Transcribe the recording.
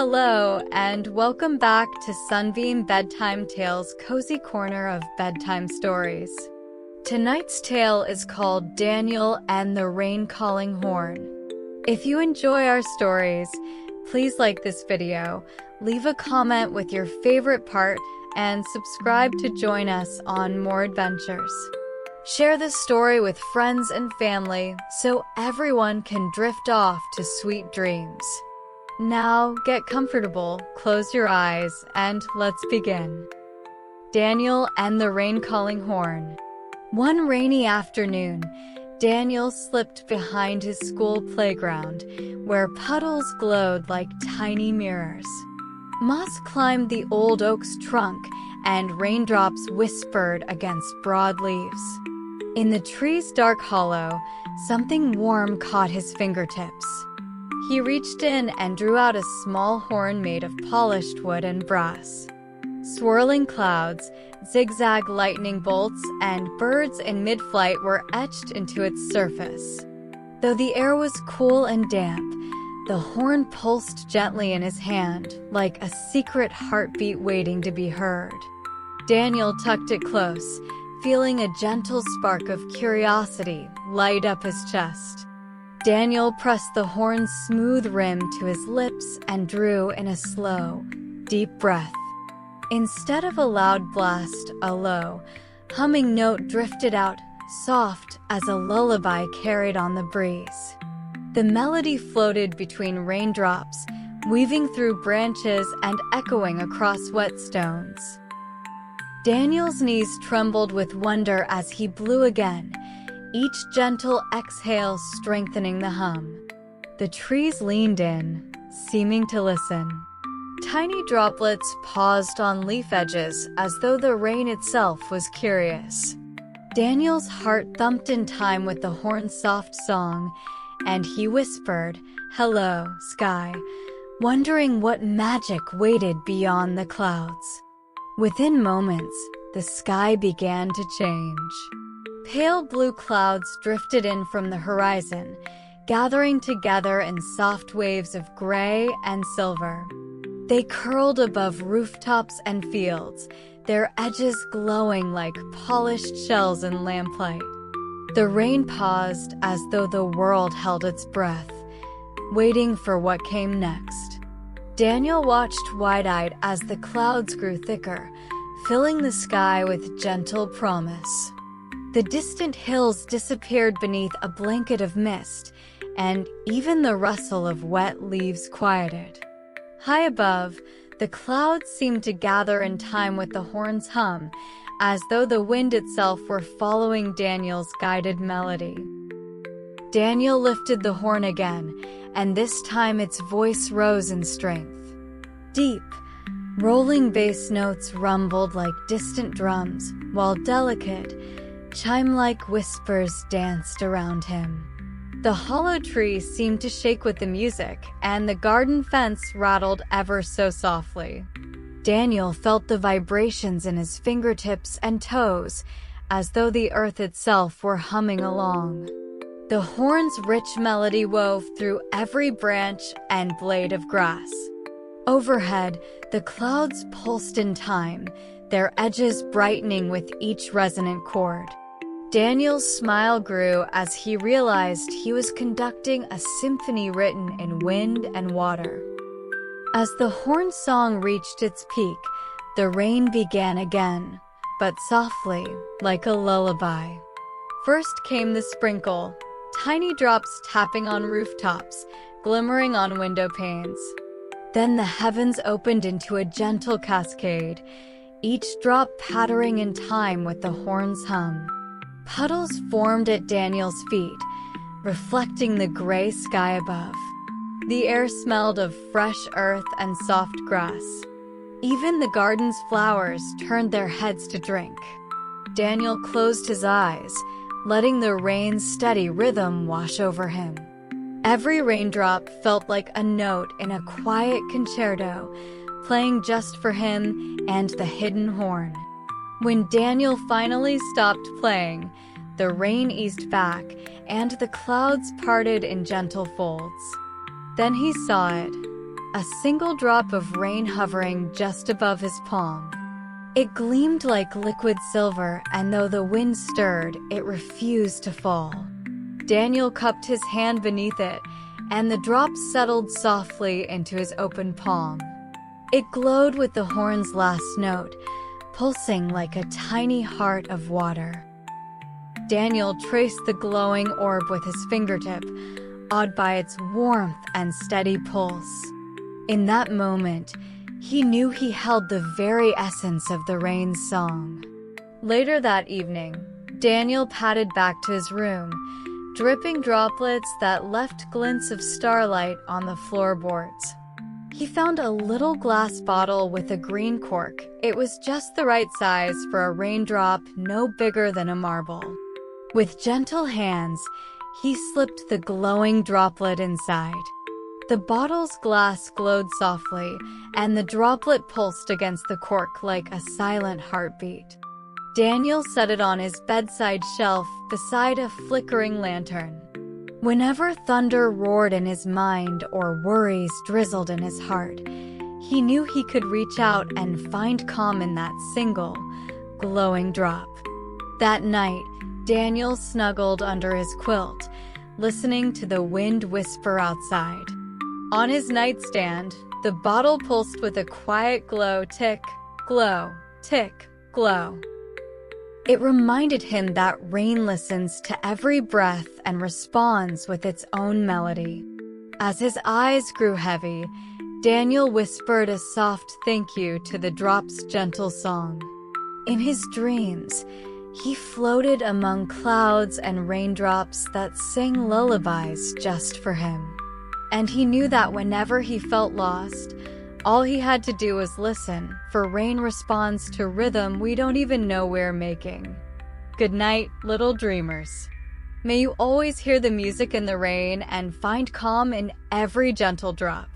Hello, and welcome back to Sunbeam Bedtime Tales' cozy corner of bedtime stories. Tonight's tale is called Daniel and the Rain-Calling Horn. If you enjoy our stories, please like this video, leave a comment with your favorite part, and subscribe to join us on more adventures. Share this story with friends and family so everyone can drift off to sweet dreams. Now, get comfortable, close your eyes, and let's begin. Daniel and the Rain-Calling Horn. One rainy afternoon, Daniel slipped behind his school playground, where puddles glowed like tiny mirrors. Moss climbed the old oak's trunk, and raindrops whispered against broad leaves. In the tree's dark hollow, something warm caught his fingertips. He reached in and drew out a small horn made of polished wood and brass. Swirling clouds, zigzag lightning bolts, and birds in mid-flight were etched into its surface. Though the air was cool and damp, the horn pulsed gently in his hand, like a secret heartbeat waiting to be heard. Daniel tucked it close, feeling a gentle spark of curiosity light up his chest. Daniel pressed the horn's smooth rim to his lips and drew in a slow, deep breath. Instead of a loud blast, a low, humming note drifted out, soft as a lullaby carried on the breeze. The melody floated between raindrops, weaving through branches and echoing across wet stones. Daniel's knees trembled with wonder as he blew again, each gentle exhale strengthening the hum. The trees leaned in, seeming to listen. Tiny droplets paused on leaf edges as though the rain itself was curious. Daniel's heart thumped in time with the horn's soft song, and he whispered, "Hello, sky," wondering what magic waited beyond the clouds. Within moments, the sky began to change. Pale blue clouds drifted in from the horizon, gathering together in soft waves of gray and silver. They curled above rooftops and fields, their edges glowing like polished shells in lamplight. The rain paused as though the world held its breath, waiting for what came next. Daniel watched wide-eyed as the clouds grew thicker, filling the sky with gentle promise. The distant hills disappeared beneath a blanket of mist, and even the rustle of wet leaves quieted. High above, the clouds seemed to gather in time with the horn's hum, as though the wind itself were following Daniel's guided melody. Daniel lifted the horn again, and this time its voice rose in strength. Deep, rolling bass notes rumbled like distant drums, while delicate, chime-like whispers danced around him. The hollow tree seemed to shake with the music, and the garden fence rattled ever so softly. Daniel felt the vibrations in his fingertips and toes, as though the earth itself were humming along. The horn's rich melody wove through every branch and blade of grass. Overhead, the clouds pulsed in time, their edges brightening with each resonant chord. Daniel's smile grew as he realized he was conducting a symphony written in wind and water. As the horn song reached its peak, the rain began again, but softly, like a lullaby. First came the sprinkle, tiny drops tapping on rooftops, glimmering on window panes. Then the heavens opened into a gentle cascade, each drop pattering in time with the horn's hum. Puddles formed at Daniel's feet, reflecting the gray sky above. The air smelled of fresh earth and soft grass. Even the garden's flowers turned their heads to drink. Daniel closed his eyes, letting the rain's steady rhythm wash over him. Every raindrop felt like a note in a quiet concerto, playing just for him and the hidden horn. When Daniel finally stopped playing, the rain eased back, and the clouds parted in gentle folds. Then he saw it. a single drop of rain hovering just above his palm. It gleamed like liquid silver, and though the wind stirred, it refused to fall. Daniel cupped his hand beneath it, and the drop settled softly into his open palm. It glowed with the horn's last note, pulsing like a tiny heart of water. Daniel traced the glowing orb with his fingertip, awed by its warmth and steady pulse. In that moment, he knew he held the very essence of the rain's song. Later that evening, Daniel padded back to his room, dripping droplets that left glints of starlight on the floorboards. He found a little glass bottle with a green cork. It was just the right size for a raindrop no bigger than a marble. With gentle hands, he slipped the glowing droplet inside. The bottle's glass glowed softly, and the droplet pulsed against the cork like a silent heartbeat. Daniel set it on his bedside shelf beside a flickering lantern. Whenever thunder roared in his mind or worries drizzled in his heart, he knew he could reach out and find calm in that single, glowing drop. That night, Daniel snuggled under his quilt, listening to the wind whisper outside. On his nightstand, the bottle pulsed with a quiet glow, tick, glow, tick, glow. It reminded him that rain listens to every breath and responds with its own melody. As his eyes grew heavy, Daniel whispered a soft thank you to the drop's gentle song. In his dreams, he floated among clouds and raindrops that sang lullabies just for him. And he knew that whenever he felt lost, all he had to do was listen, for rain responds to rhythm we don't even know we're making. Good night, little dreamers. May you always hear the music in the rain and find calm in every gentle drop.